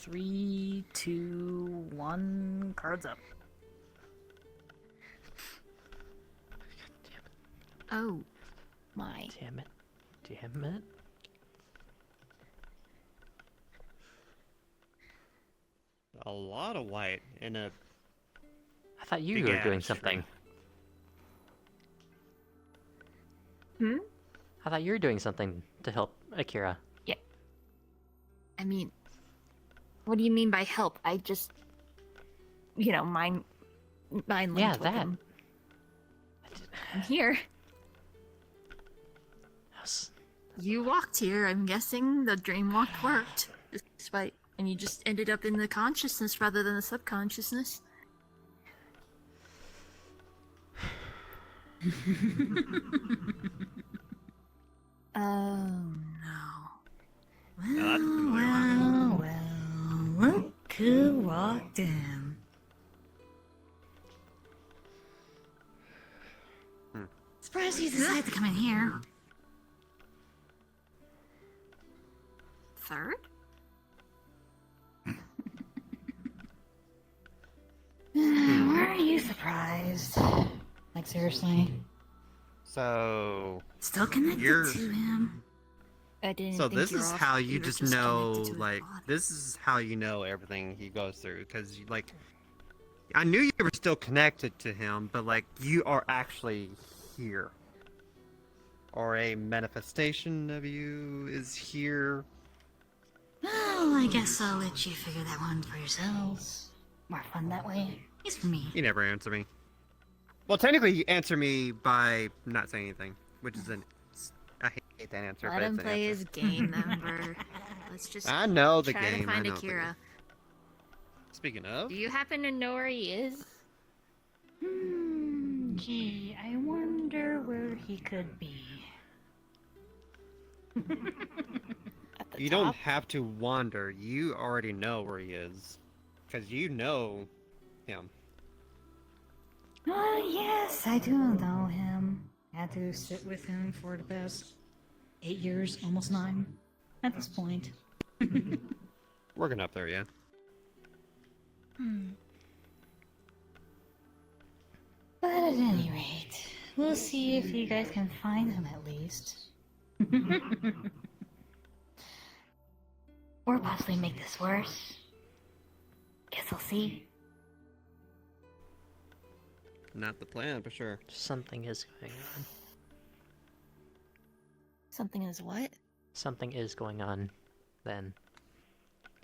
3, 2, 1. Cards up. Oh my. Damn it. Damn it. A lot of white in a. I thought you Big were doing ass something. Hmm? I thought you were doing something to help Akira. Yeah. I mean, what do you mean by help? I just, mind linked Yeah, with that. him. I'm here. How's- You walked here. I'm guessing the dream walk worked. Despite, and you just ended up in the consciousness rather than the subconsciousness. Oh no. Now that's a familiar one. Well, look who walked in. Surprised you decided to come in here. Third? Were you surprised? Like, seriously? So. Still connected You're- to him? I didn't So think this you were is off- how you you were just connected know, to his like, body. this is how you know everything he goes through, because, like, I knew you were still connected to him, but, like, you are actually here. Or a manifestation of you is here. Well, I guess I'll let you figure that one for yourselves. More fun that way. At least for me. You never answer me. Well, technically, you answer me by not saying anything, which is I hate that answer, Let but him it's an play answer. his game, member. Let's just I know the try game. to find I know the Akira. game. Speaking of, Do you happen to know where he is? Gee, I wonder where he could be. At the you top? don't have to wander. You already know where he is, because you know him. Oh, yes, I do know him. Had to sit with him for the past 8 years, almost 9, at this point. Working up there, yeah. But at any rate, we'll see if you guys can find him at least. Or possibly make this worse. Guess I'll see. Not the plan, for sure. Something is going on. Something is what? Something is going on, then.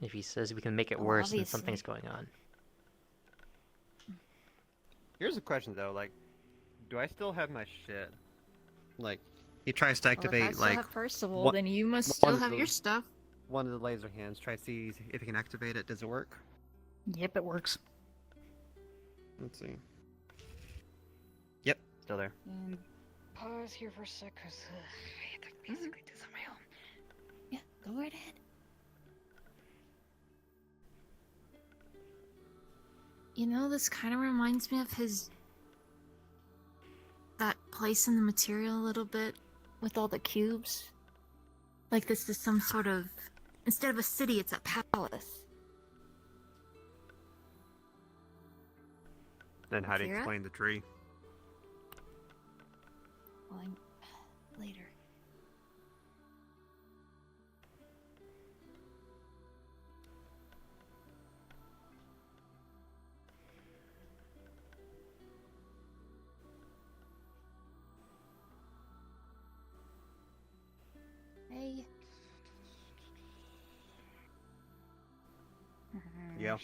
If he says we can make it Well, worse, then obviously. something's going on. Here's a question though, like, do I still have my shit? Like, he tries to activate first of all, one- then you must one still of have the- your stuff. one of the laser hands. Try to see if he can activate it. Does it work? Yep, it works. Let's see. Yep, still there. And pause here for a sec, because I have to basically do this on my own. Yeah, go right ahead. You know, this kind of reminds me of that place in the material a little bit, with all the cubes. Like this is some sort of, instead of a city, it's a palace. Then how do you Akira? explain the tree? Well, later. Hey. Yeah.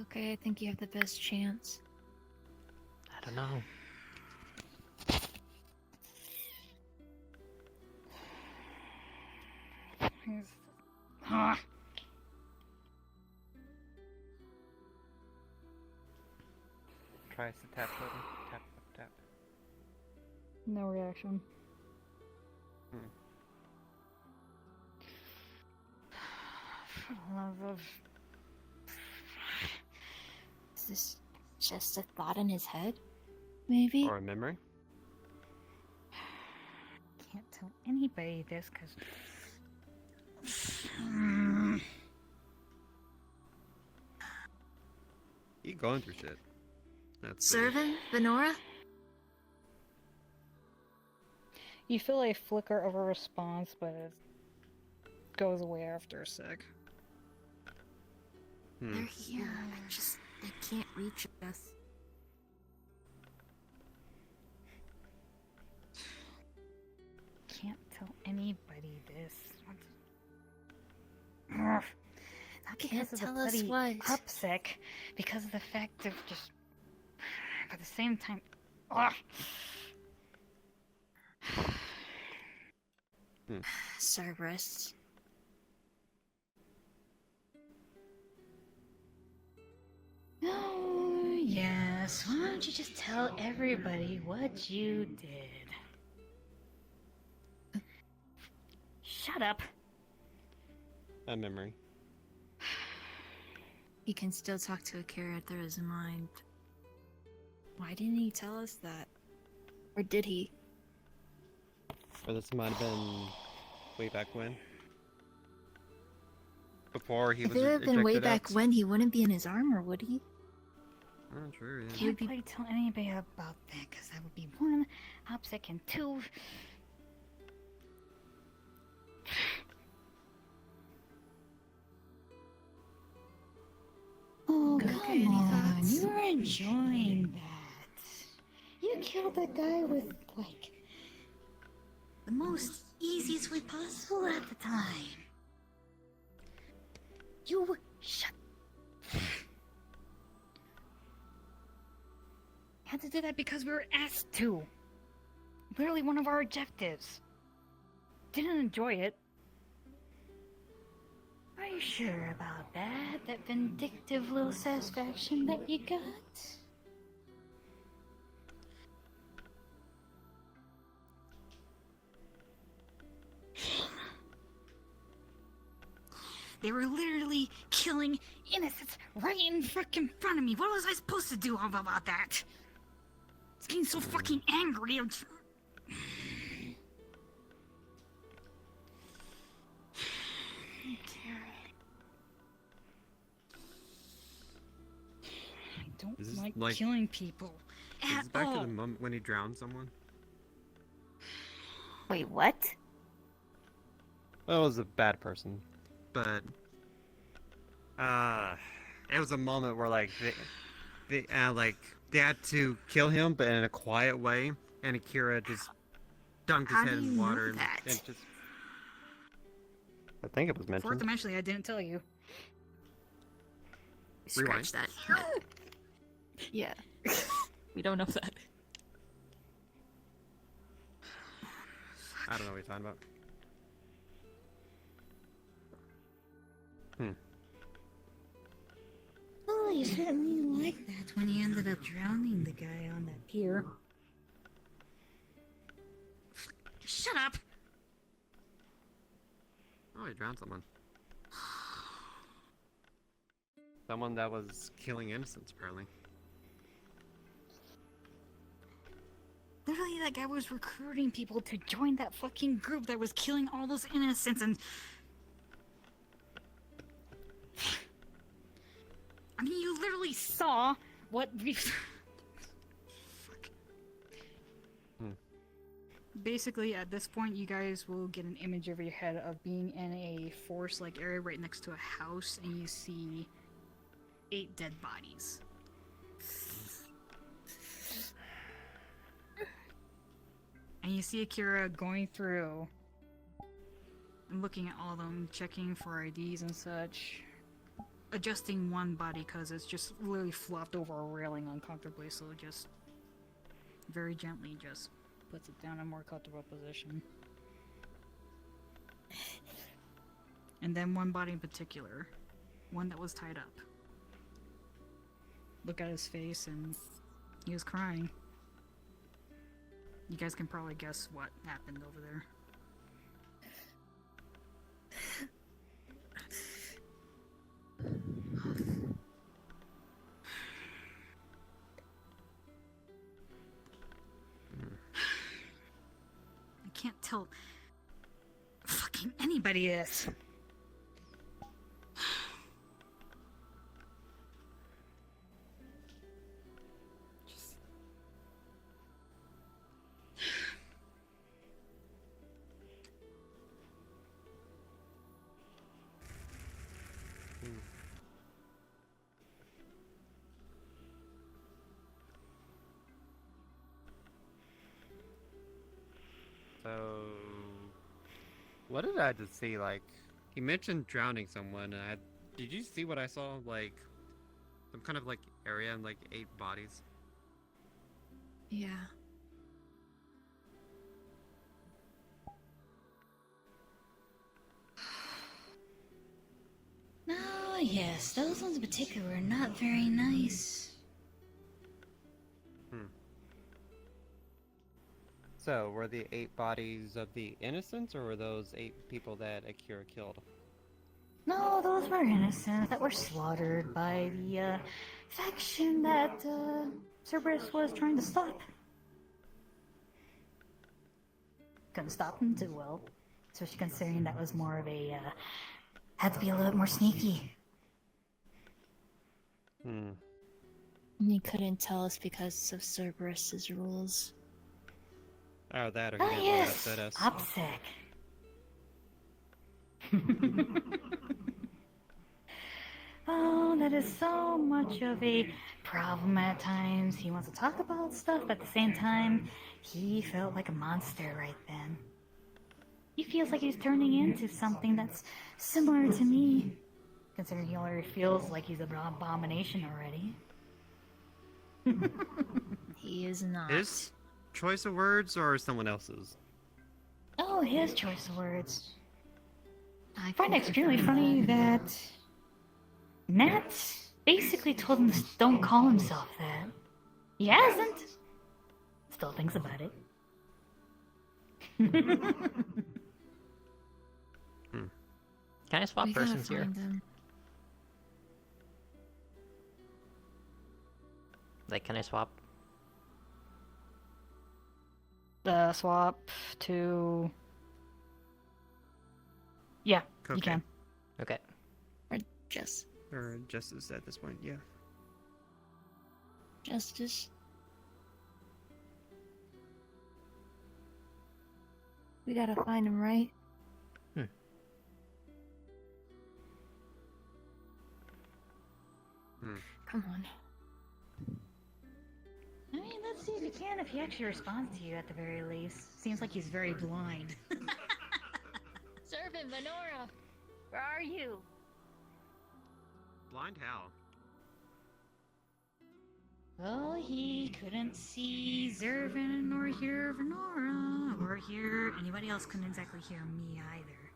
Okay, I think you have the best chance. I don't know. Tries to tap button. Tap, tap, tap. No reaction. For the love of... Is this just a thought in his head? Maybe? Or a memory? tell anybody this because. You going through shit. That's Servant, Venora? You feel a flicker of a response, but it goes away after a sec. They're here. They can't reach us. Can't tell anybody this. Not because Can't of tell the us bloody what. upsick, because of the fact of just. At the same time. Ugh. Cerberus. Oh, yes. Why don't you just tell everybody what you did? Shut up. a memory. He can still talk to Akira through his mind. Why didn't he tell us that? Or did he? Or this might have been way back when. Before he If was it had been way ejected back out. when, he wouldn't be in his armor, would he? Oh, true, yeah. Can't quite tell anybody about that, because that would be one upsick and two. Oh, Okay, come any on. thoughts? You were enjoying that. You killed that guy with, like, the most easiest way possible at the time. You were. Shut. Had to do that because we were asked to. Literally one of our objectives. Didn't enjoy it. Are you sure about that? That vindictive little satisfaction that you got? They were literally killing innocents right in fucking front of me. What was I supposed to do about that? It's getting so fucking angry. I don't Is this like like- killing people Is at this back to all. the moment when he drowned someone? Wait, what? Well, it was a bad person, but it was a moment where like they had to kill him, but in a quiet way, and Akira just dunked his How head do you in know water and that? just. I think it was Fourth mentioned. dimensionally, I didn't tell you. Rewind. Scratch that. Yeah. We don't know that. I don't know what you're talking about. Oh, you certainly like that when you ended up drowning the guy on that pier. Shut up! Oh, he drowned someone. Someone that was killing innocents, apparently. Literally, that guy was recruiting people to join that fucking group that was killing all those innocents and... I mean, you literally saw what we... Fuck. Basically, at this point, you guys will get an image over your head of being in a forest-like area right next to a house, and you see 8 dead bodies. And you see Akira going through and looking at all of them, checking for IDs and such. Adjusting one body because it's just literally flopped over a railing uncomfortably, so just very gently just puts it down in a more comfortable position. And then one body in particular, one that was tied up. Look at his face and he was crying. You guys can probably guess what happened over there. I can't tell fucking anybody this. So, what did I just see? Like, he mentioned drowning someone, and did you see what I saw? Like, some kind of like area and like 8 bodies. Yeah. Oh, yes, those ones in particular were not very nice. So, were the 8 bodies of the innocents, or were those 8 people that Akira killed? No, those were innocents that were slaughtered by the faction that Cerberus was trying to stop. Couldn't stop them too well, especially considering that was more of a had to be a little bit more sneaky. And you couldn't tell us because of Cerberus's rules. Oh, that or he Oh didn't yes, upset us. OPSEC. Oh, that is so much of a problem at times. He wants to talk about stuff, but at the same time, he felt like a monster right then. He feels like he's turning into something that's similar to me, considering he already feels like he's an abomination already. He is not. His choice of words or someone else's? Oh, his choice of words. I I find it extremely funny that Matt basically told him to don't call himself that. He hasn't. Still thinks about it. Can I swap We gotta persons here? find him. Like, can I swap? Swap to. Yeah, you Okay. can. Okay. Or just Or justice at this point, yeah. justice. We gotta find him, right? Come on. I mean, let's see if he can, if he actually responds to you at the very least. Seems like he's very blind. Servant Venora, where are you? Blind how? Well, he couldn't see Zervin or hear Venora, or hear anybody else couldn't exactly hear me either.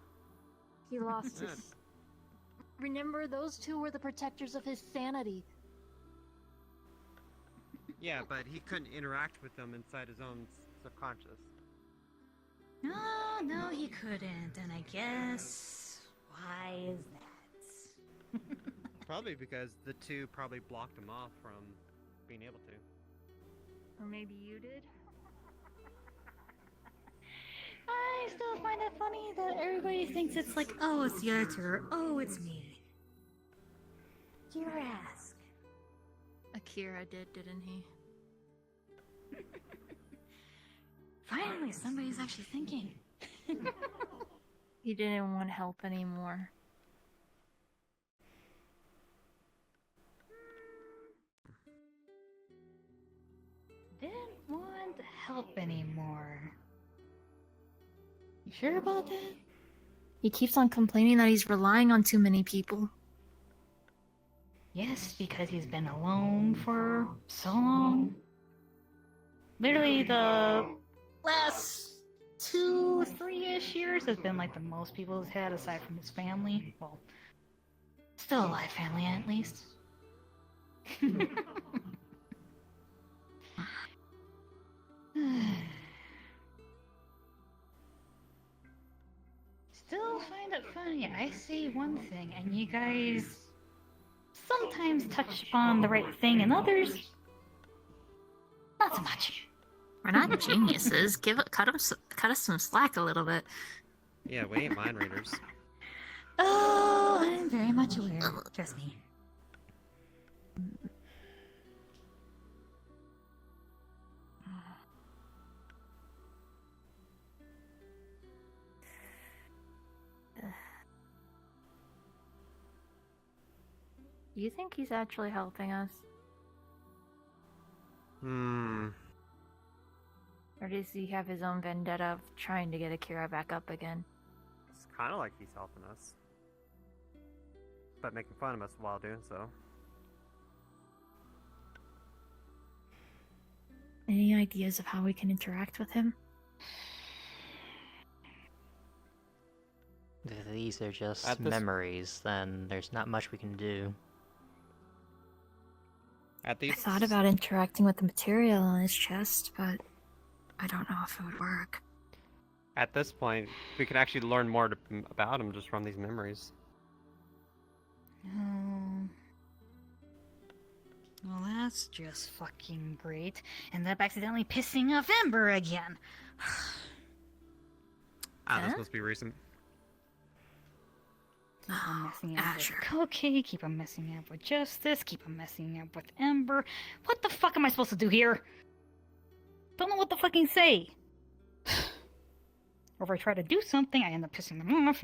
He lost Yeah. his. Remember, those two were the protectors of his sanity. Yeah, but he couldn't interact with them inside his own subconscious. No, he couldn't, and I guess why is that? Probably because the 2 probably blocked him off from being able to. Or maybe you did? I still find it funny that everybody thinks it's like, oh, it's the editor, oh, it's me. You ask. Akira did, didn't he? Finally, somebody's actually thinking. He didn't want help anymore. Didn't want help anymore. You sure about that? He keeps on complaining that he's relying on too many people. Yes, because he's been alone for so long. Literally, the last 2-3-ish years has been like the most people he's had aside from his family. Well, still alive family at least. Still find it funny. I say one thing, and you guys sometimes touch upon the right thing, and others not so much. We're not geniuses. Cut us some slack a little bit. Yeah, we ain't mind readers. Oh, I'm very much aware. Trust me. Do you think he's actually helping us? Hmm. Or does he have his own vendetta of trying to get Akira back up again? It's kind of like he's helping us, but making fun of us while doing so. Any ideas of how we can interact with him? If these are just At this- memories, then there's not much we can do. At I these, thought about interacting with the material on his chest, but I don't know if it would work. At this point, we can actually learn more about him just from these memories. Well, that's just fucking great. Ended up accidentally pissing off Ember again. That's supposed to be recent. Keep on messing up Asher. with Cookie, keep on messing up with Justice, keep on messing up with Ember. What the fuck am I supposed to do here? Don't know what to fucking say. Or if I try to do something, I end up pissing them off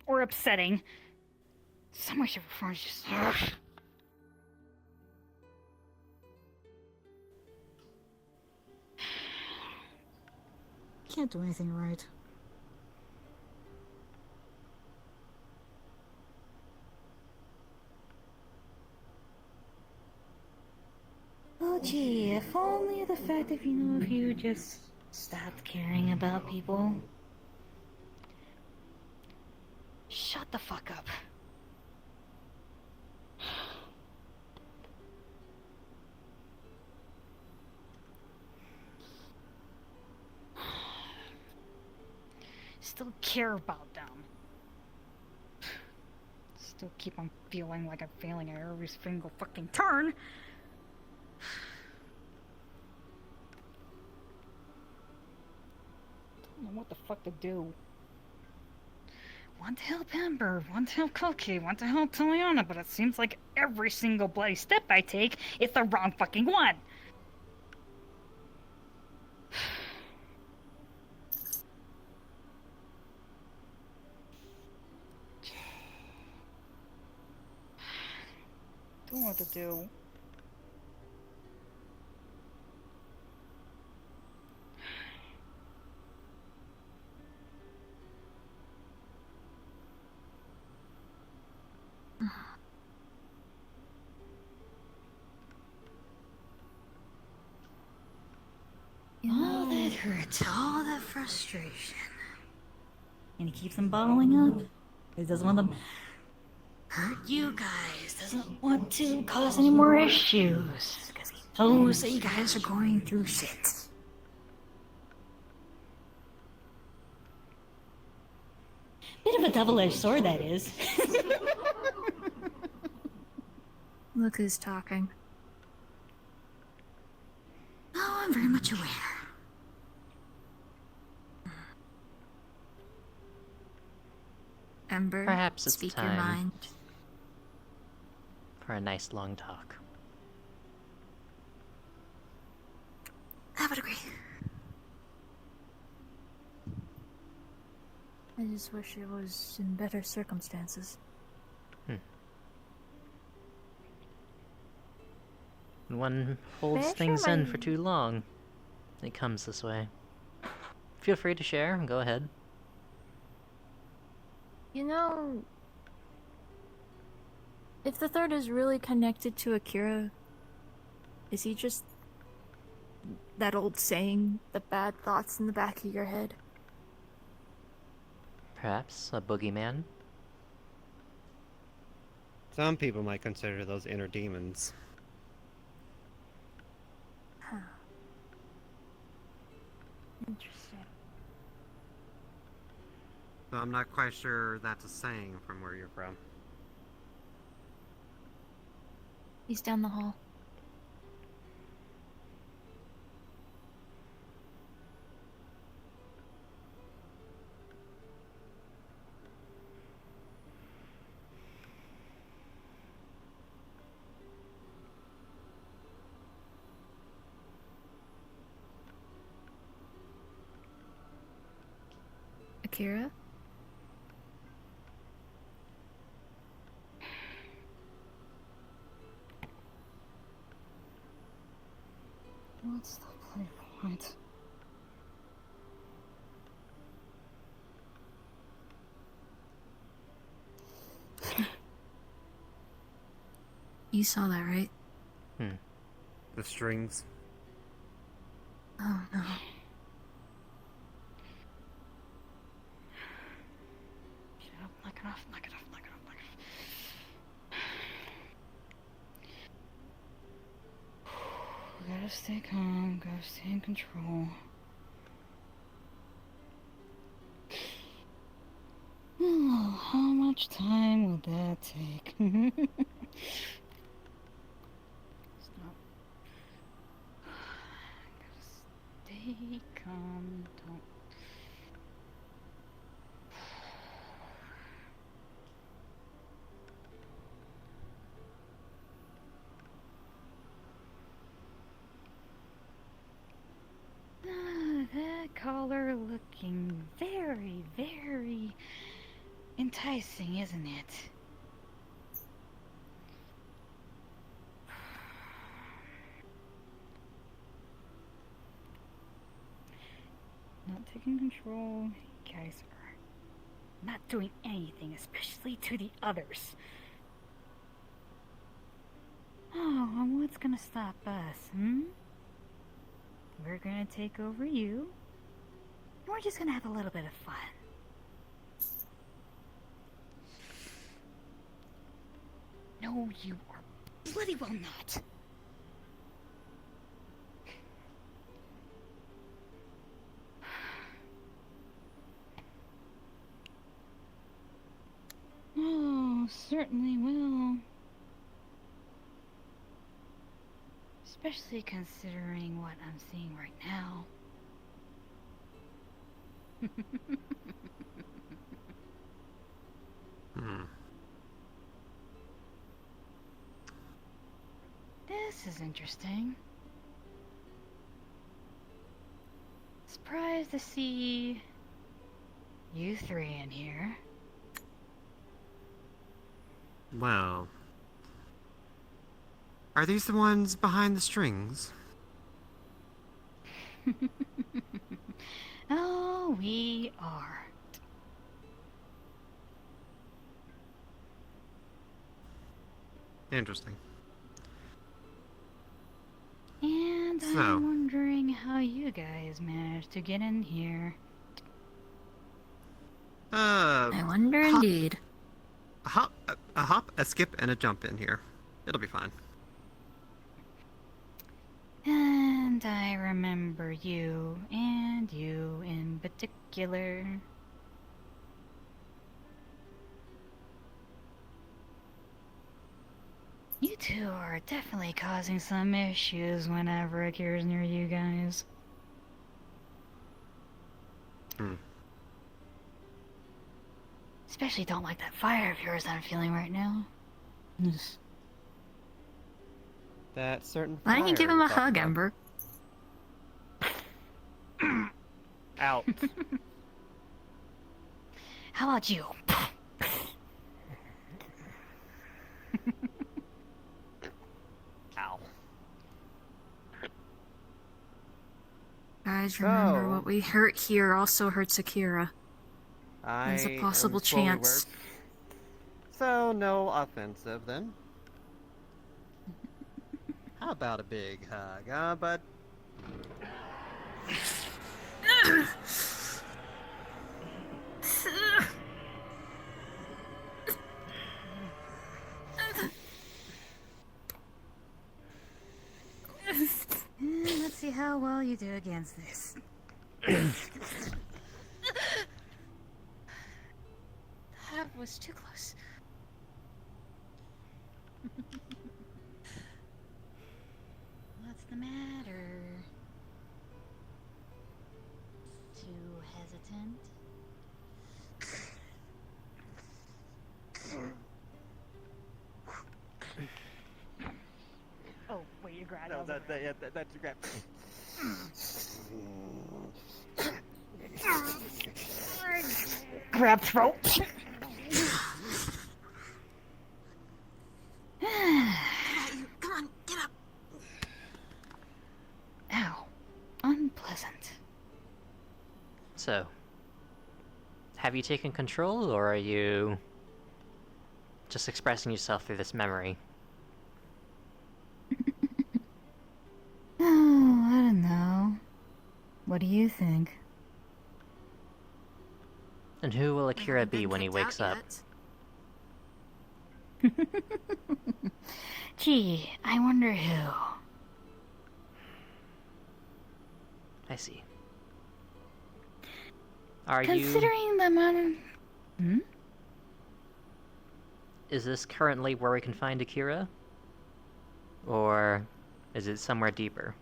or upsetting. So much of a just. Can't do anything right. Oh gee, if only the fact if you just stopped caring about people. Shut the fuck up. Still care about them. Still keep on feeling like I'm failing at every single fucking turn. Don't know what the fuck to do. Want to help Ember, want to help Cookie, want to help Tiliana, but it seems like every single bloody step I take, it's the wrong fucking one. Don't know what to do. All that hurt, all that frustration. And he keeps them bottling up. He doesn't want them hurt you guys. Doesn't want to cause any more issues. Because he knows that you guys are going through shit. Bit of a double-edged sword, that is. Look who's talking. Oh, I'm very much aware. Ember, Perhaps it's speak your time. mind. For a nice long talk. I would agree. I just wish it was in better circumstances. When one holds May I things share in my- for too long, it comes this way. Feel free to share, go ahead. You know, if the third is really connected to Akira, is he just that old saying, the bad thoughts in the back of your head? Perhaps a boogeyman? Some people might consider those inner demons. Huh. Interesting. So I'm not quite sure that's a saying from where you're from. He's down the hall. Akira? What's the bloody point? You saw that, right? The strings. Oh no. Shut up, knock it off, knock it off, knock it off, knock it off. We gotta stay calm, gotta stay in control. Oh, how much time will that take? Stop. Gotta stay calm, don't. That collar looking very, very enticing, isn't it? Not taking control. You guys are not doing anything, especially to the others. Oh, and what's gonna stop us, We're gonna take over you. And we're just gonna have a little bit of fun. No, you are bloody well not. Oh, certainly will. Especially considering what I'm seeing right now. This is interesting. Surprised to see you three in here. Well, are these the ones behind the strings? Oh, we are. Interesting. And So. I'm wondering how you guys managed to get in here. I wonder indeed. A hop, a skip, and a jump in here. It'll be fine. And I remember you, and you in particular. You two are definitely causing some issues whenever Akira's near you guys. Especially don't like that fire of yours I'm feeling right now. That certain. Why don't you give him a hug, Ember? Out. How about you? Ow. Guys, remember So- what we hurt here also hurts Akira. There's a possible am slowly chance. worse. So no offensive then. How about a big hug, huh, bud? Let's see how well you do against this. That was too close. What's the matter? Too hesitant? Oh, wait, you grabbed No, that's your grab. grab throat. Come on, get up. Ow. Unpleasant. So, have you taken control, or are you just expressing yourself through this memory? Oh, I don't know. What do you think? And who will We Akira haven't be been when he kicked wakes out up? yet. Gee, I wonder who. I see. Are you... Considering the amount of... Hmm? Is this currently where we can find Akira? Or is it somewhere deeper?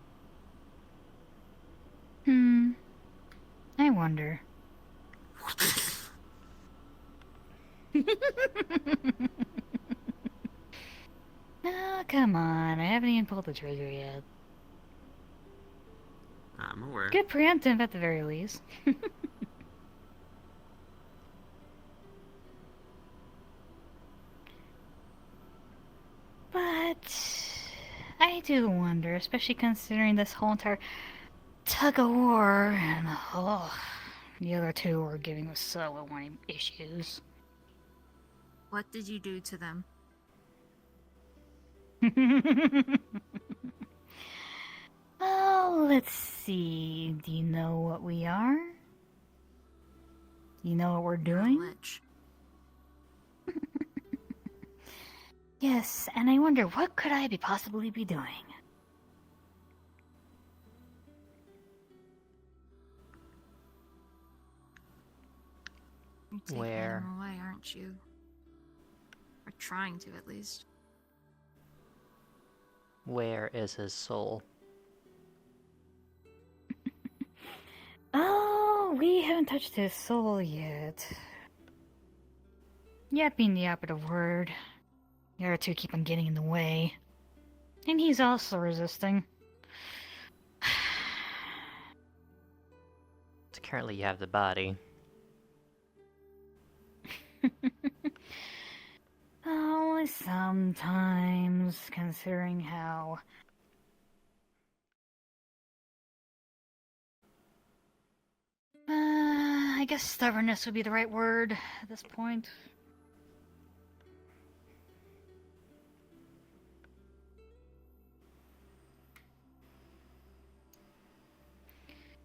I wonder. Oh, come on. I haven't even pulled the trigger yet. I'm aware. Good preemptive at the very least. But I do wonder, especially considering this whole entire tug of war and the other two are giving us so many issues. What did you do to them? Oh, let's see. Do you know what we are? Do you know what we're You're a doing? lich. Yes, and I wonder what could I possibly be doing? You're taking Where? them away, aren't you? Or trying to, at least. Where is his soul? Oh, we haven't touched his soul yet. Yet being the operative word. The other two keep on getting in the way. And he's also resisting. So currently you have the body. Only sometimes, considering how... I guess stubbornness would be the right word at this point.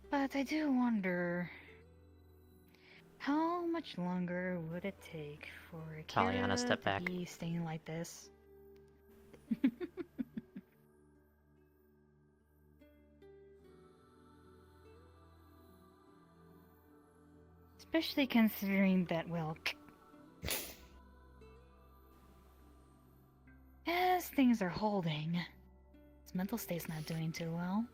But I do wonder... How much longer would it take for Taliana, Akira step to back. be staying like this? Especially considering that, well... As things are holding, his mental state's not doing too well.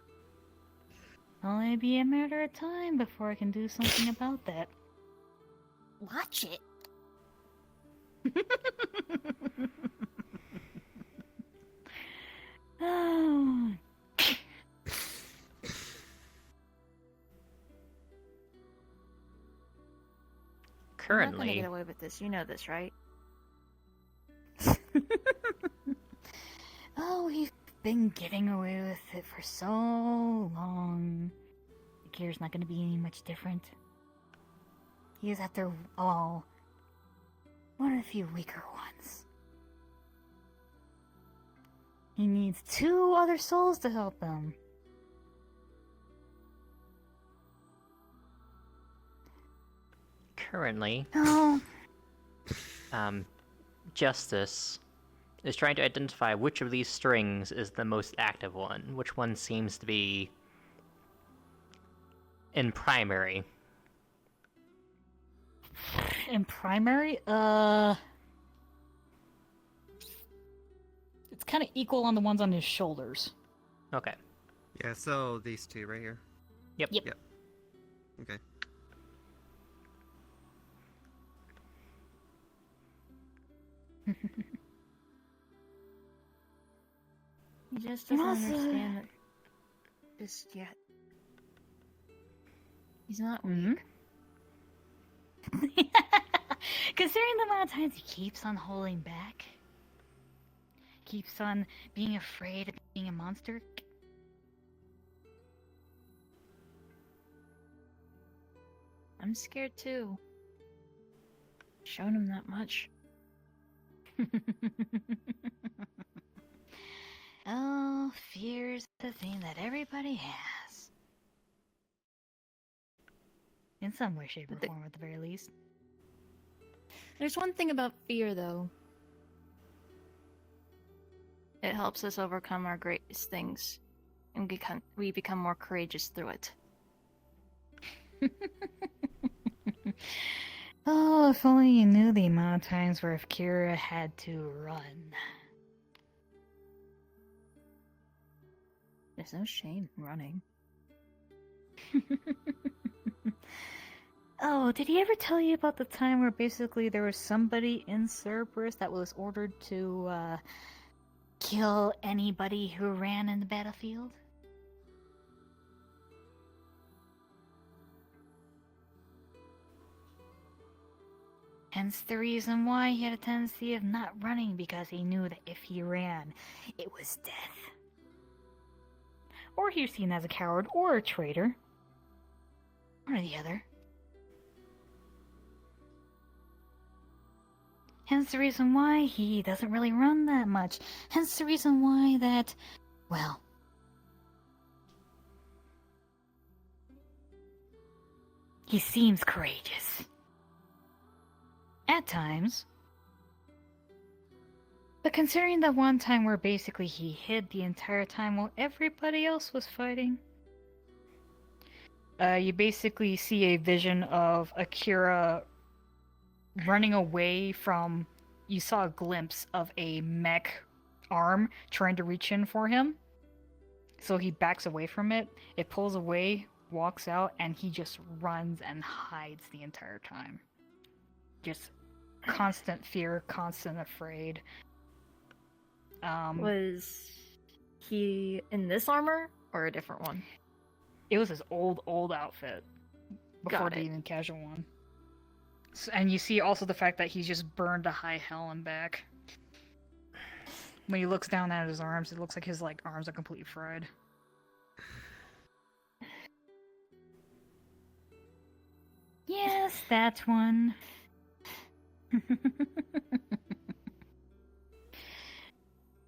Only be a matter of time before I can do something about that. Watch it. Oh. You're not gonna Currently, get away with this. You know this, right? Oh, we've been getting away with it for so long. Akira's not gonna be any much different. He is, after all, one of the few weaker ones. He needs 2 other souls to help him. currently, Oh, Justice is trying to identify which of these strings is the most active one, which one seems to be in primary. in primary, it's kind of equal on the ones on his shoulders. Okay. Yeah, so these two right here. Yep. Yep. Yep. Okay. He just And doesn't also- understand that just yet. He's not weak. Mhm. Considering the amount of times he keeps on holding back, keeps on being afraid of being a monster. I'm scared too. Shown him that much. Oh, fear's the thing that everybody has. In some way, shape, or But the- form, at the very least. There's one thing about fear, though. It helps us overcome our greatest things, and we become more courageous through it. Oh, if only you knew the amount of times where Akira had to run. There's no shame in running. Oh, did he ever tell you about the time where basically there was somebody in Cerberus that was ordered to kill anybody who ran in the battlefield? Hence the reason why he had a tendency of not running, because he knew that if he ran, it was death. Or he was seen as a coward or a traitor. One or the other. Hence the reason why he doesn't really run that much. Hence the reason why that, well, he seems courageous. At times. But considering that one time where basically he hid the entire time while everybody else was fighting, you basically see a vision of Akira running away from... You saw a glimpse of a mech arm trying to reach in for him. So he backs away from it. It pulls away, walks out, and he just runs and hides the entire time. Just constant fear, constant afraid. Was he in this armor or a different one? It was his old outfit before Got the it. even casual one. And you see also the fact that he's just burned to high hell and back. When he looks down at his arms, it looks like his arms are completely fried. Yes, that one.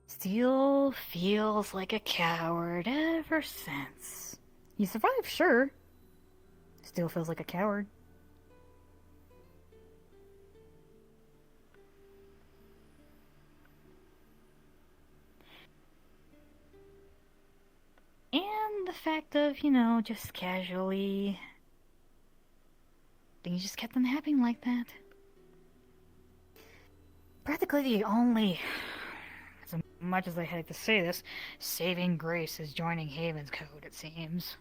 Still feels like a coward ever since. He survived, sure. Still feels like a coward. And the fact of, just casually... Things just kept on happening like that. Practically the only... As much as I hate to say this, saving grace is joining Haven's Code, it seems.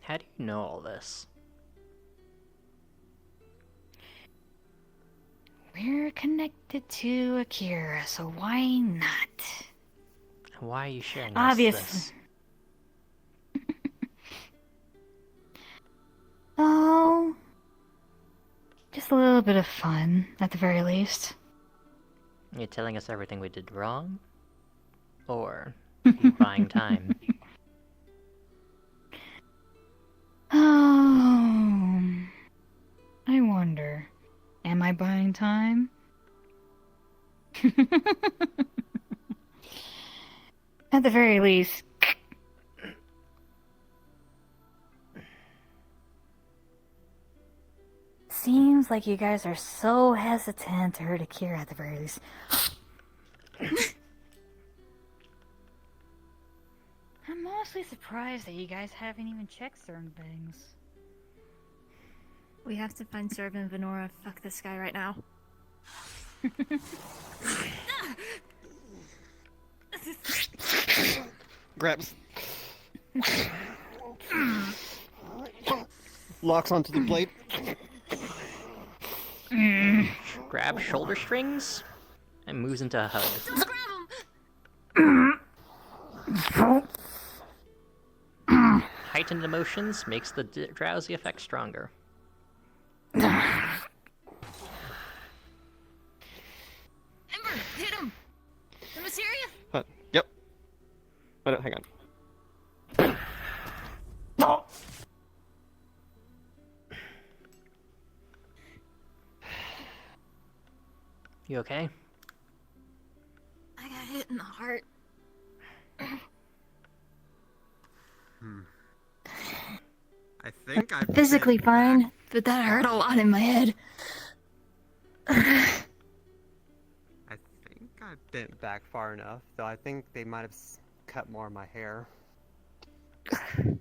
How do you know all this? We're connected to Akira, so why not? Why are you sharing Obvious. this? Oh, just a little bit of fun, at the very least. You're telling us everything we did wrong? Or you buying time? Oh, I wonder, am I buying time? At the very least. Seems like you guys are so hesitant to hurt Akira at the very least. I'm honestly surprised that you guys haven't even checked certain things. We have to find Serv and Venora. Fuck this guy right now. Grabs. Locks onto the blade. Grab shoulder strings and moves into a hug. Just grab him! Heightened emotions makes the drowsy effect stronger. Ember, hit him! The materia? Yep. Hang on. You okay? I got hit in the heart. I think I Physically bit fine. back. But that hurt a lot in my head. I think I bent back far enough, though I think they might have cut more of my hair. Who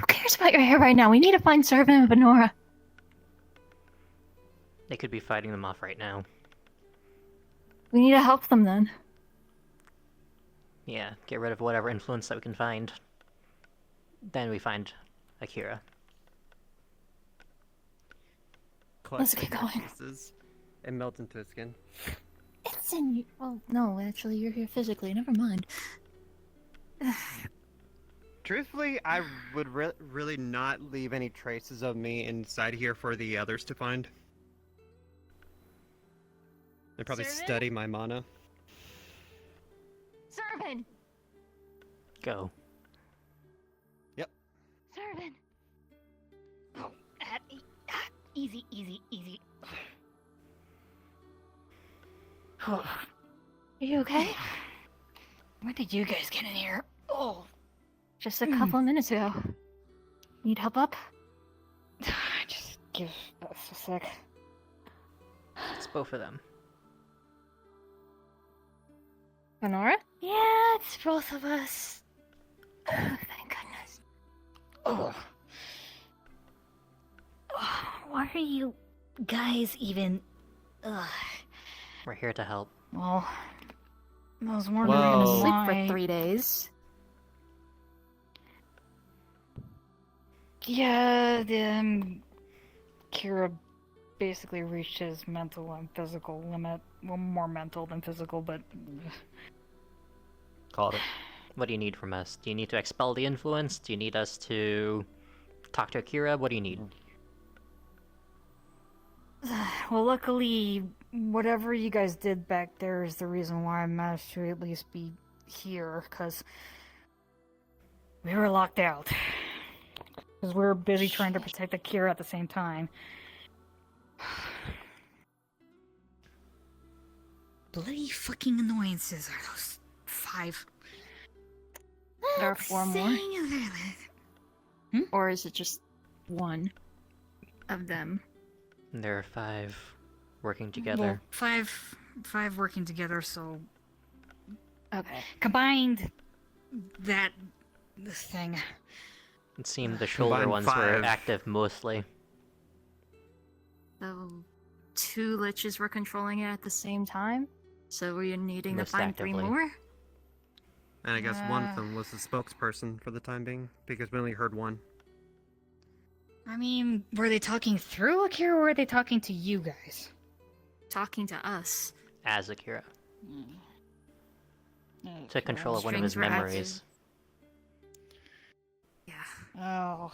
cares about your hair right now? We need to find Servant and Venora. They could be fighting them off right now. We need to help them then. Yeah, get rid of whatever influence that we can find. Then we find Akira. Let's Collect get the going. pieces and melt into his skin. It's in you. Oh, no, actually, you're here physically. Never mind. Truthfully, I would really not leave any traces of me inside here for the others to find. They probably Servant? study my mana. Servant! Go. Servant! Oh, easy, easy, easy. Are you okay? When did you guys get in here? Oh, just a couple of minutes ago. Need help up? Just give us a sec. It's both of them. Venora? Yeah, it's both of us. Oh, thank goodness. Oh. Why are you guys even... Ugh. We're here to help. Well, I was wondering Whoa. Sleep why. for 3 days. Yeah, Kira basically reached his mental and physical limit. Well, more mental than physical, but Called it. What do you need from us? Do you need to expel the influence? Do you need us to talk to Akira? What do you need? well, luckily, whatever you guys did back there is the reason why I managed to at least be here, because we were locked out. Because we were busy trying to protect Akira at the same time. Bloody fucking annoyances are those 5. There are 4 more? Hmm? Or is it just one of them? There are 5 working together. Well, five working together, so Okay. combined that thing. It seemed the shoulder Combined ones were 5. active mostly. So, 2 liches were controlling it at the same time? So we're needing Most to find 3 actively. more? And I guess one of them was the spokesperson for the time being, because we only heard one. I mean, were they talking through Akira or were they talking to you guys? Talking to us. As Akira. Okay. Took control of one of his Strings were active. memories. Yeah.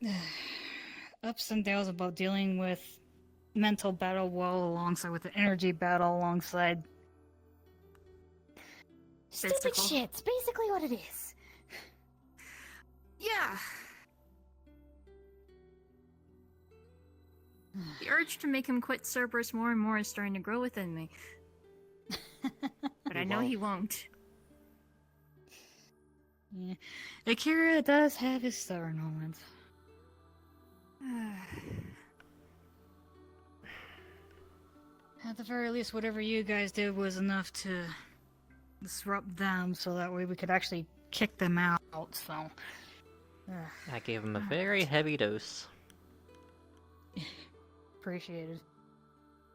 Oh. Ups and downs about dealing with mental battle well alongside with the energy battle alongside. Stupid Physical. shit. It's basically what it is. Yeah. The urge to make him quit Cerberus more and more is starting to grow within me. But I know he won't. Yeah. Akira does have his stubborn moments. At the very least, whatever you guys did was enough to disrupt them, so that way we could actually kick them out. So, I gave him a very heavy dose. appreciated.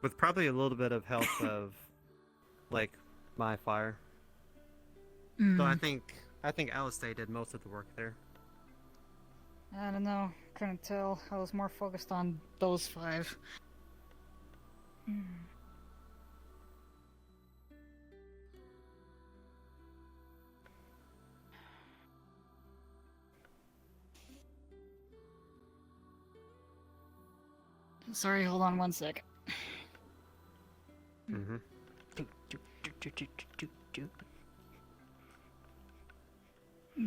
With probably a little bit of help of, like, my fire. So I think Alistair did most of the work there. I don't know. Couldn't tell. I was more focused on those 5. Sorry, hold on one sec. Mm-hmm.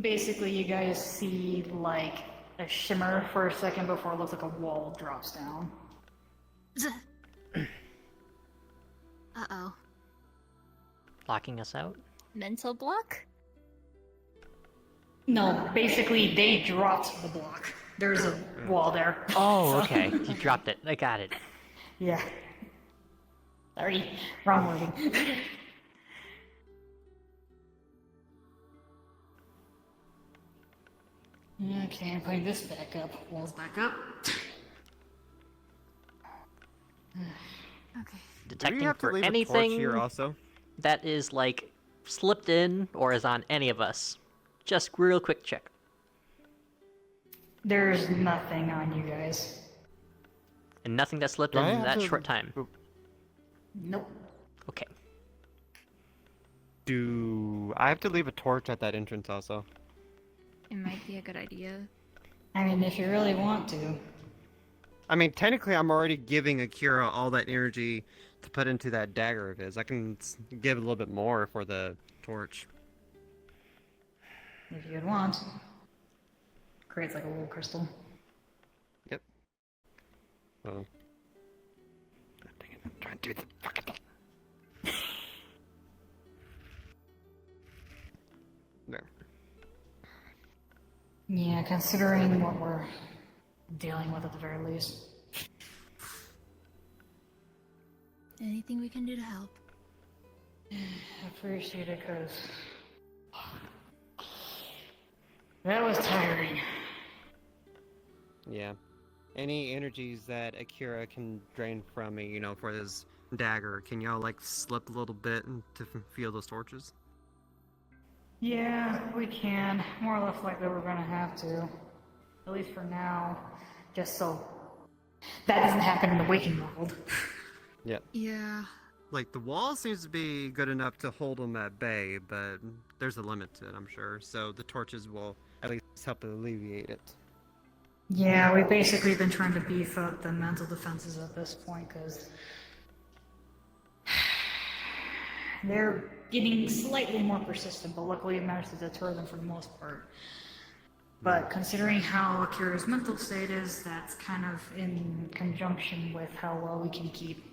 Basically, you guys see, like, a shimmer for a second before it looks like a wall drops down. Uh-oh. Locking us out? Mental block? No, basically, they dropped the block. There's a wall there. Oh, okay. You dropped it. I got it. Yeah. Sorry, wrong wording. Okay, putting this back up. Walls back up. Okay. Do you Detecting have to for leave a torch anything here also? that is, like, slipped in or is on any of us. Just real quick check. There's nothing on you guys. And nothing that slipped Do I in have that to- short time. Nope. Okay. Do I have to leave a torch at that entrance also? It might be a good idea. I mean, if you really want to. I mean, technically, I'm already giving Akira all that energy to put into that dagger of his. I can give a little bit more for the torch. If you'd want. Creates like a little crystal. Yep. Well. Dang it, I'm trying to do the fucking thing. There. Yeah, considering what we're dealing with at the very least. Anything we can do to help? I appreciate it, cause that was tiring. Yeah. Any energies that Akira can drain from me, for his dagger, can y'all, like, slip a little bit to feel those torches? Yeah, we can. More or less likely we're gonna have to. At least for now. Just so that doesn't happen in the waking world. Yep. Yeah. Like, the wall seems to be good enough to hold them at bay, but there's a limit to it, I'm sure. So the torches will at least help alleviate it. Yeah, we've basically been trying to beef up the mental defenses at this point, because they're getting slightly more persistent, but luckily we managed to deter them for the most part. But considering how Akira's mental state is, that's kind of in conjunction with how well we can keep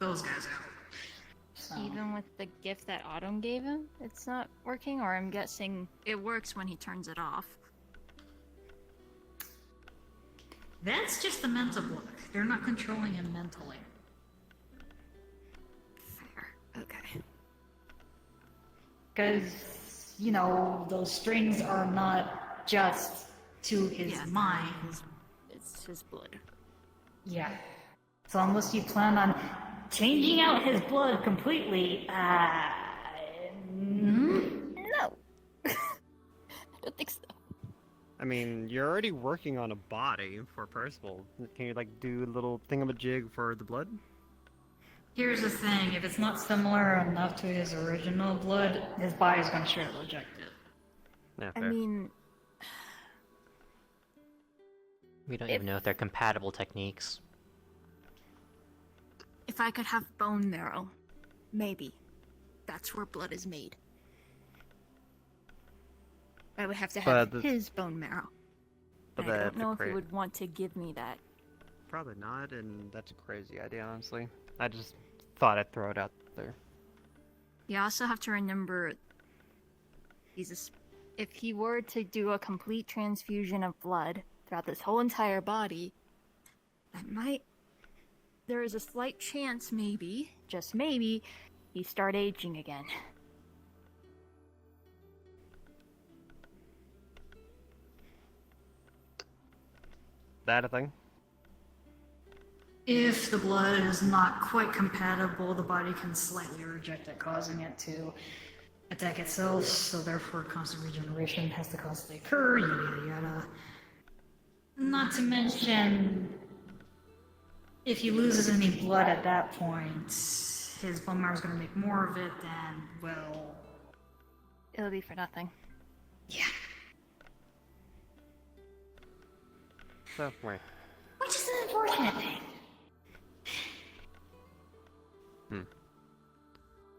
those guys out. So, Even with the gift that Autumn gave him, it's not working, or I'm guessing it works when he turns it off. that's just the mental block. They're not controlling him mentally. Fair. Okay. Because, those strings are not just to his mind. It's his blood. Yeah. So unless you plan on changing out his blood completely, No. I don't think so. I mean, you're already working on a body for Percival. Can you, like, do a little thingamajig for the blood? Here's the thing, if it's not similar enough to his original blood, his body's gonna straight up reject it. Yeah, I fair. mean, We don't even know if they're compatible techniques. if I could have bone marrow, maybe. That's where blood is made. I would have to have But his bone marrow. But And I that's don't know if cra- he would want to give me that. Probably not, and that's a crazy idea, honestly. I just thought I'd throw it out there. You also have to remember, if he were to do a complete transfusion of blood throughout this whole entire body, there is a slight chance, maybe, just maybe, he start aging again. That a thing? If the blood is not quite compatible, the body can slightly reject it, causing it to attack itself, so therefore constant regeneration has to constantly occur, yada yada yada. Not to mention, if he loses any blood at that point, his bone marrow is going to make more of it, then, well, It'll be for nothing. yeah. So, wait. Which is an unfortunate thing.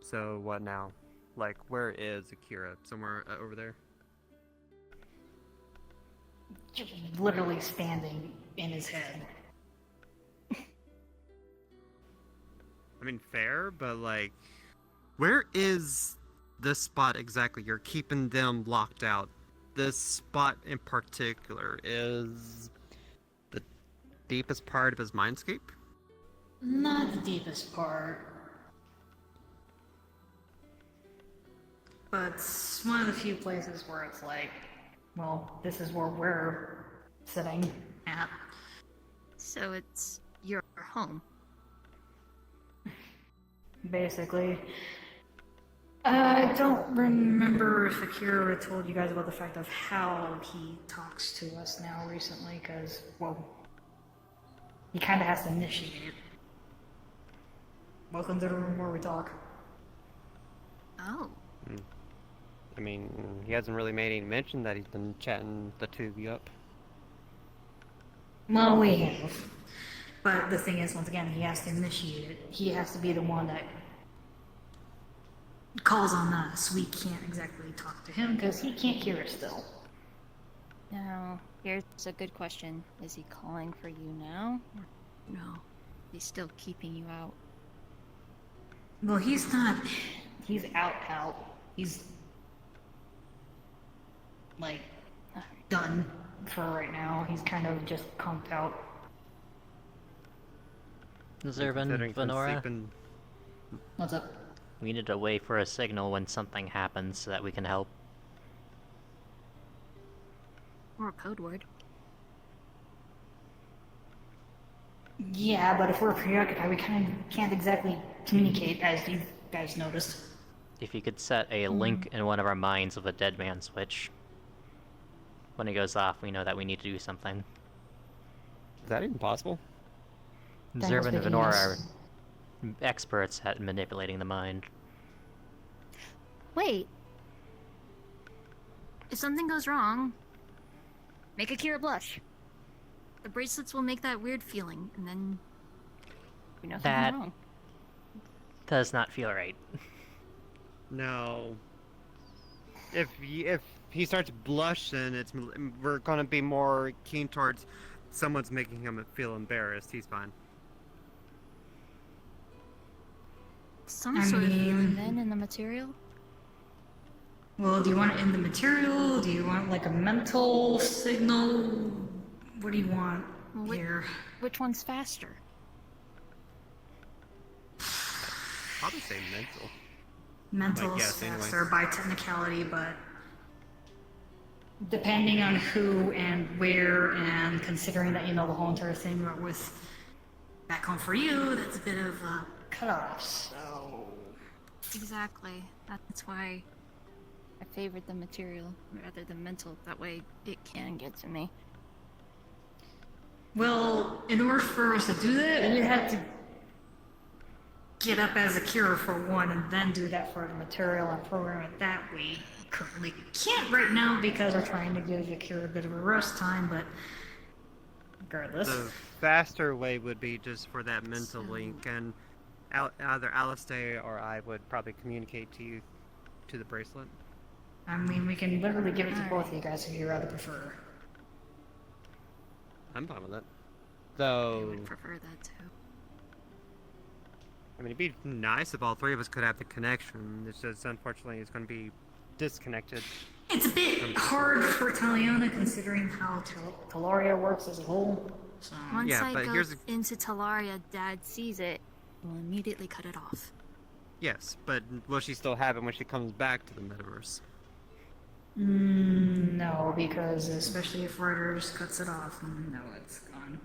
So what now? Like, where is Akira? Somewhere over there? Just literally standing in his head. I mean, fair, but like, where is this spot exactly? You're keeping them locked out. This spot in particular is the deepest part of his mindscape? Not the deepest part. But it's one of the few places where it's like, well, this is where we're sitting at. So it's your home. Basically. I don't remember if Akira told you guys about the fact of how he talks to us now recently, because, well, he kind of has to initiate it. Welcome to the room where we talk. Oh. I mean, he hasn't really made any mention that he's been chatting the two of you up. Well, we have. But the thing is, once again, he has to initiate it. He has to be the one that calls on us. We can't exactly talk to him because he can't hear us still. Now, here's a good question. Is he calling for you now? Or no? He's still keeping you out. Well, he's not. He's out. He's like done for right now. He's kind of just conked out. Zervin, Considering from Venora, sleeping- What's up? we need to wait for a signal when something happens so that we can help. Or a code word. Yeah, but if we're preoccupied, we kind of can't exactly communicate, as you guys noticed. If you could set a link in one of our minds with a dead man switch. When it goes off, we know that we need to do something. Is that even possible? That Zervin was and Venora are making experts at manipulating the mind. Wait. If something goes wrong, make Akira blush. The bracelets will make that weird feeling, and then we know something's That- wrong. Does not feel right. No. If he starts blushing, we're gonna be more keen towards someone's making him feel embarrassed. He's fine. Some I sort of mean- feeling then in the material? Well, do you want it in the material? Do you want like a mental signal? What do you want Well, here? Which one's faster? Probably say mental. Mental My is guess, anyway. faster by technicality, but depending on who and where, and considering that you know the whole entire thing with back home for you, that's a bit of a cutoff. So Exactly. That's why I favored the material rather than mental. That way it can get to me. well, in order for us to do that, we'd have to get up as Akira for one, and then do that for the material and program it that way. Currently can't right now because we're trying to give Akira a bit of a rest time, but regardless. The faster way would be just for that mental link, and either Alistair or I would probably communicate to you to the bracelet. I mean, we can literally give it to Alright. both of you guys if you rather prefer. I'm fine with it. I Though, would prefer that too. I mean, it'd be nice if all three of us could have the connection. It's just, unfortunately, it's going to be disconnected. It's a bit hard for Taliana considering how Talaria works as a whole. So, Once Yeah, I but go here's into Talaria, Dad sees it, will immediately cut it off. Yes, but will she still have it when she comes back to the metaverse? no, because especially if Reuters cuts it off, no, it's gone.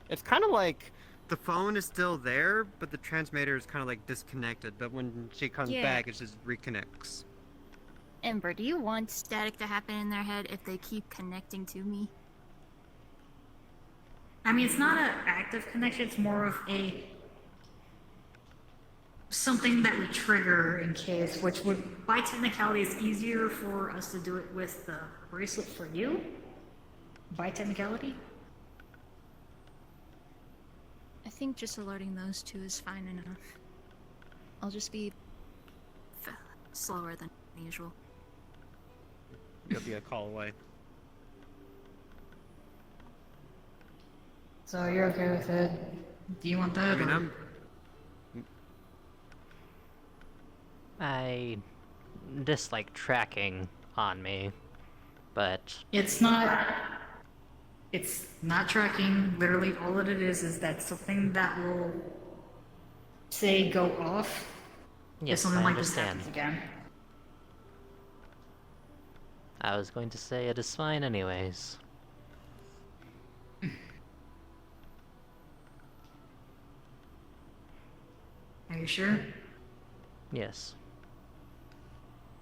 It's kind of like the phone is still there, but the transmitter is kind of like disconnected. But when she comes Yeah. back, it just reconnects. Ember, do you want static to happen in their head if they keep connecting to me? I mean, it's not an active connection, it's more of a something that we trigger in case, which would, by technicality, it's easier for us to do it with the bracelet for you. By technicality. I think just alerting those two is fine enough. I'll just be slower than usual. You'll be a call away. So you're okay with it? Do you want that? I mean, or- I'm. I dislike tracking on me, but It's not. It's not tracking. Literally, all that it is that something that will say go off. If yes, something I like this understand. happens again. I was going to say it is fine anyways. Are you sure? Yes.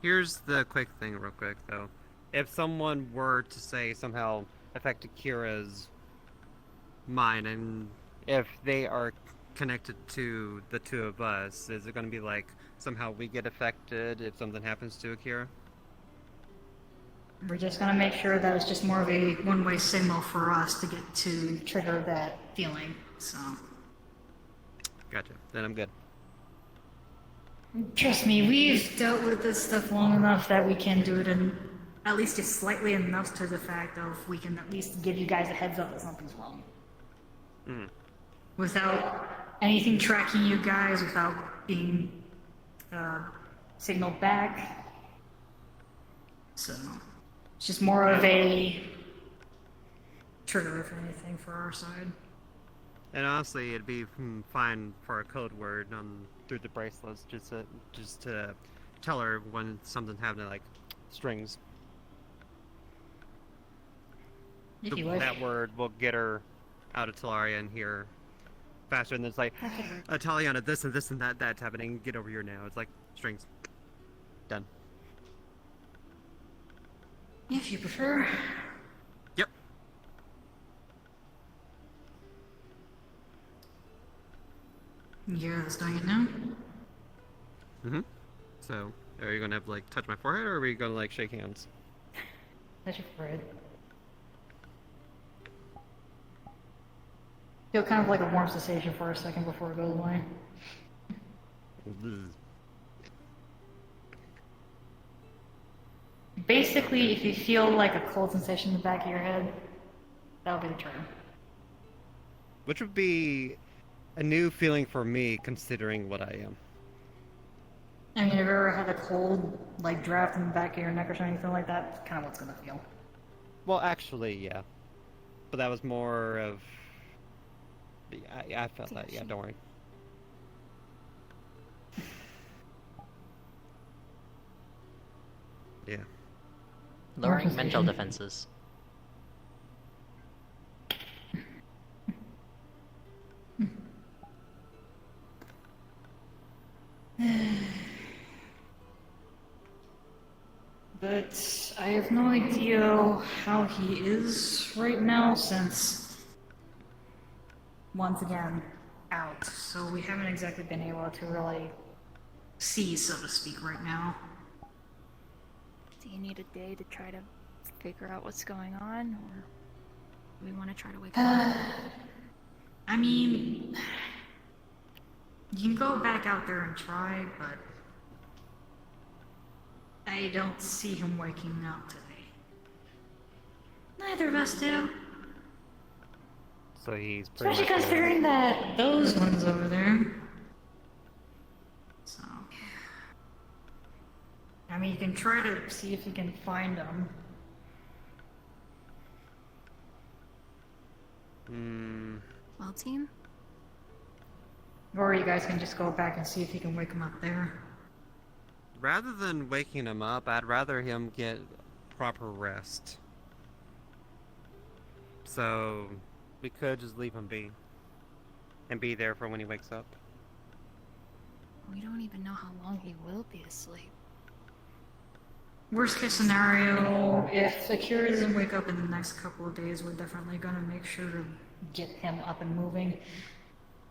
Here's the quick thing, real quick, though. If someone were to say somehow affect Akira's mind, and if they are connected to the two of us, is it going to be like somehow we get affected if something happens to Akira? We're just gonna make sure that it's just more of a one-way signal for us to get to trigger that feeling. So Gotcha. Then I'm good. trust me, we've dealt with this stuff long enough that we can do it, and at least just slightly enough to the fact of we can at least give you guys a heads up that something's wrong. Mm. Without anything tracking you guys, without being signaled back. So it's just more of a trigger, if anything, for our side. And honestly, it'd be fine for a code word on through the bracelets, just to tell her when something's happening, like strings. If you wish. That word will get her out of Talaria and here faster than it's like, Taliana, this and that's happening. Get over here now. It's like strings. Done. If you prefer. Yep. Yeah, that's doing it now. Mm-hmm. So, are you gonna have to like touch my forehead, or are we gonna like shake hands? That's your forehead. Feel kind of like a warm sensation for a second before it goes away. Basically, if you feel like a cold sensation in the back of your head, that'll be the trigger. Which would be a new feeling for me, considering what I am. I mean, have you ever had a cold, like, draft in the back of your neck or something like that? It's kind of what's gonna feel. Well, actually, yeah. But that was more of. I felt that. Yeah, don't worry. Yeah. Lowering mental defenses. But I have no idea how he is right now since, once again, out. So we haven't exactly been able to really see, so to speak, right now. Do you need a day to try to figure out what's going on, or do we want to try to wake up? I mean, you can go back out there and try, but I don't see him waking up today. Neither of us do. So he's pretty Especially much. considering that those ones over there. So, I mean, you can try to see if you can find them. Well, team, Or you guys can just go back and see if you can wake him up there. Rather than waking him up, I'd rather him get proper rest. So, we could just leave him be. And be there for when he wakes up. we don't even know how long he will be asleep. Worst case scenario, if Akira doesn't wake up in the next couple of days, we're definitely gonna make sure to get him up and moving.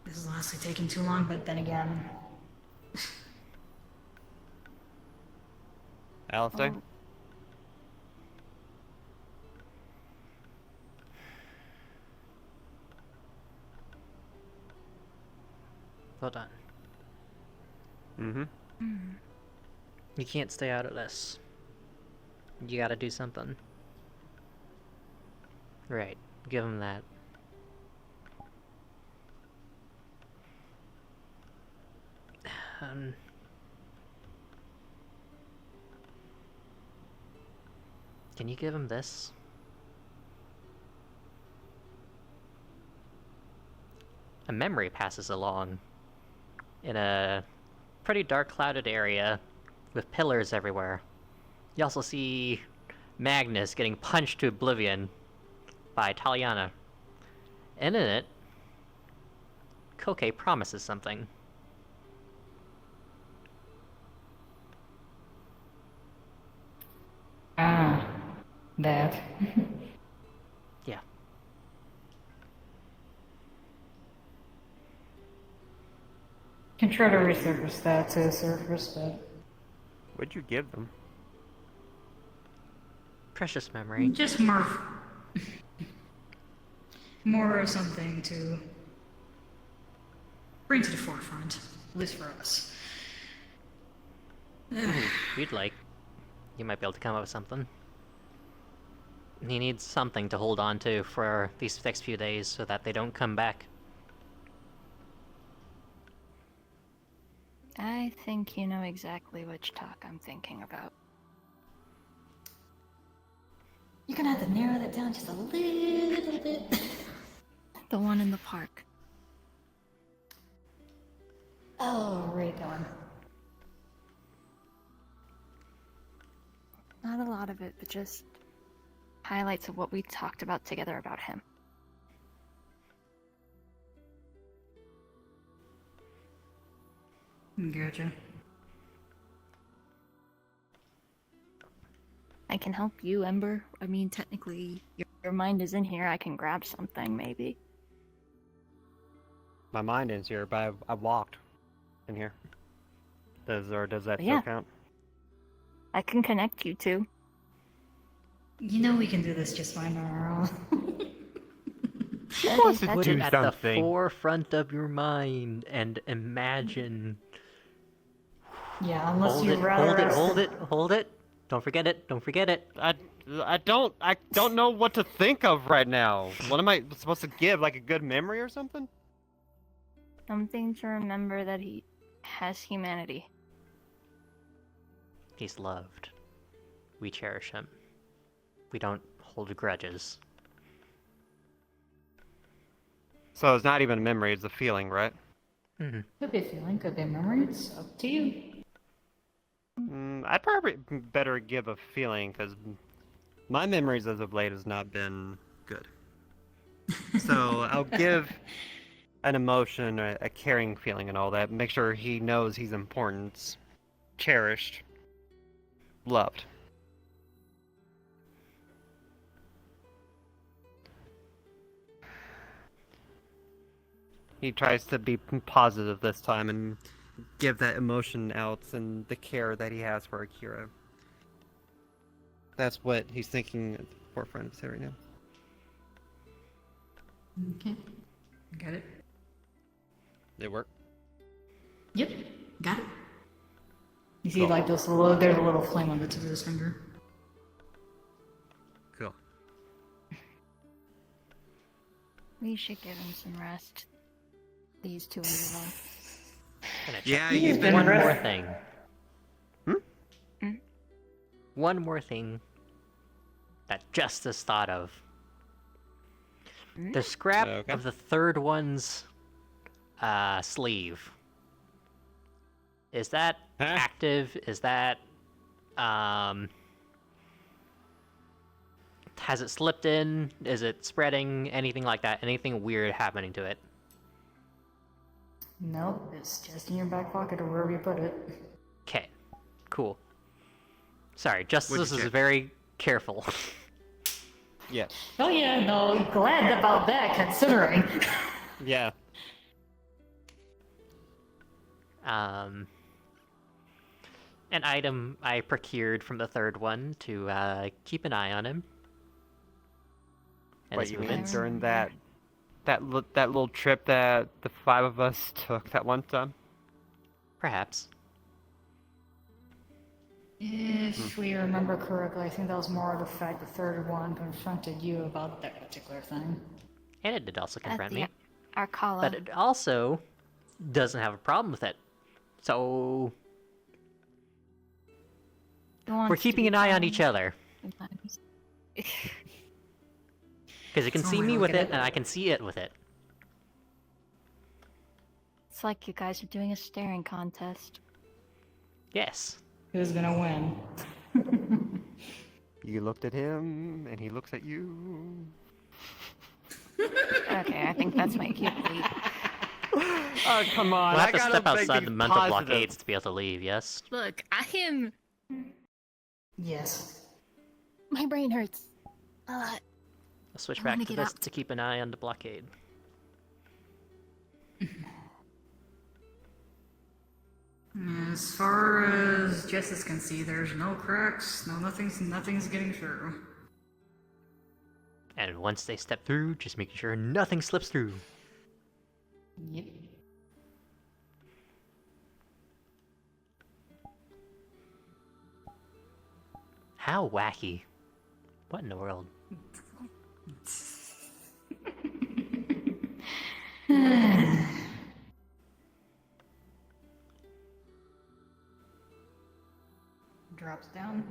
This is honestly taking too long, but then again, Alistair? Oh. Hold on. Mm-hmm. You can't stay out of this. You gotta do something. Right, give him that. Can you give him this? A memory passes along in a pretty dark clouded area with pillars everywhere. You also see Magnus getting punched to oblivion by Taliana. And in it, Koke promises something. Ah, that. Yeah. Can try to resurface that to the surface, but What'd you give them? Precious memory. Just more. More of something to bring to the forefront, at least for us. If you'd like, you might be able to come up with something. He needs something to hold on to for these next few days so that they don't come back. I think you know exactly which talk I'm thinking about. you're gonna have to narrow that down just a little bit. The one in the park. Oh, right, that one. Not a lot of it, but just highlights of what we talked about together about him. Gotcha. I can help you, Ember. I mean, technically, your mind is in here. I can grab something, maybe. My mind is here, but I've walked in here. Does that Yeah. still count? I can connect you two. You know we can do this just fine on our own. I wants think to Put that's it do at the something. forefront of your mind and imagine. Yeah, unless Hold you it, rather hold it, us to- hold it, hold it. Don't forget it, don't forget it. I don't know what to think of right now. What am I supposed to give? Like a good memory or something? something to remember that he has humanity. He's loved. We cherish him. We don't hold grudges. So it's not even a memory; it's a feeling, right? Mm-hmm. Could be a feeling, could be a memory. It's up to you. I'd probably better give a feeling because my memories as of late has not been good. So I'll give an emotion, a caring feeling, and all that. Make sure he knows he's important, cherished, loved. He tries to be positive this time and give that emotion out and the care that he has for Akira. That's what he's thinking at the forefront of his head right now. Okay. Got it. It work? Yep. Got it. You see, Cool. like, there's a little flame on the tip of his finger. Cool. We should give him some rest. These two are alone. Gonna check Yeah, He's you've been one been... more rest- thing. Hmm? One more thing that Justice thought of. The scrap Okay. of the third one's sleeve. Is that Huh? active? Is that has it slipped in? Is it spreading? Anything like that? Anything weird happening to it? Nope, it's just in your back pocket or wherever you put it. Okay, cool. Sorry, Justice What'd you is check? very careful. Yeah. Oh yeah, no, glad about that considering. Yeah. An item I procured from the third one to keep an eye on him. And What his you mean movements. during that little trip that the five of us took that one time? Perhaps. If we remember correctly, I think that was more the fact the third one confronted you about that particular thing. And it did also At confront the me. Arcala. But it also doesn't have a problem with it. So It wants we're to keeping be an eye on found each other. sometimes. Because it can So see we me look with at it, it. and I can see it with it. It's like you guys are doing a staring contest. Yes. Who's gonna win? You looked at him, and he looks at you. Okay, I think that's my cue to leave. Oh, come on. We'll have I to gotta step make outside these the mental positive. blockades to be able to leave, yes? Look, I am. Yes. My brain hurts. I'll switch I back wanna to get this out. to keep an eye on the blockade. As far as Justice can see, there's no cracks, nothing's getting through. And once they step through, just making sure nothing slips through. Yep. How wacky. What in the world? Drops down.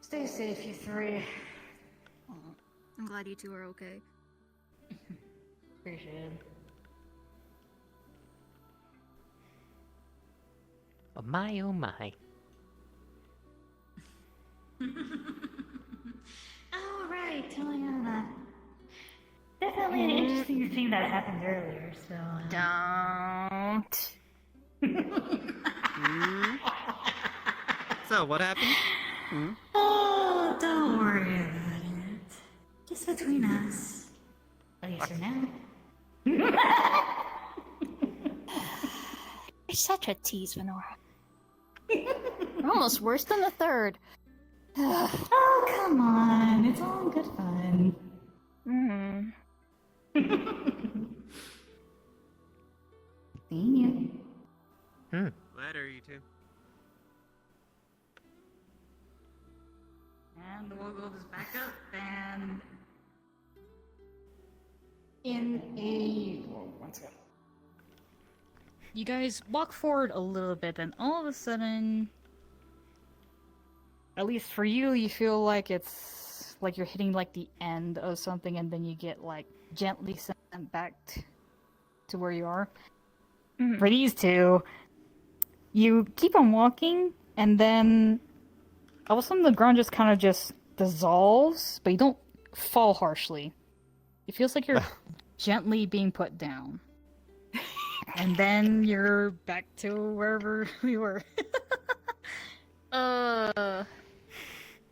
Stay safe, you three. I'm glad you two are okay. Appreciate it. Oh my, oh my. Oh, right, telling on that. Definitely an interesting thing that happened earlier, so. Don't. So, what happened? Oh, don't worry about it. Just between us. At least for now. You're such a tease, Venora. You're almost worse than the third. Oh, come on. It's all in good fun. Hmm. Seeing you. Later, you two. And the wall goes back up, and in a... oh, one second. You guys walk forward a little bit, and all of a sudden, at least for you, you feel like it's like you're hitting like the end of something, and then you get like gently sent back to where you are. For these two, you keep on walking, and then all of a sudden the ground just kind of just dissolves, but you don't fall harshly. It feels like you're gently being put down. And then you're back to wherever we were.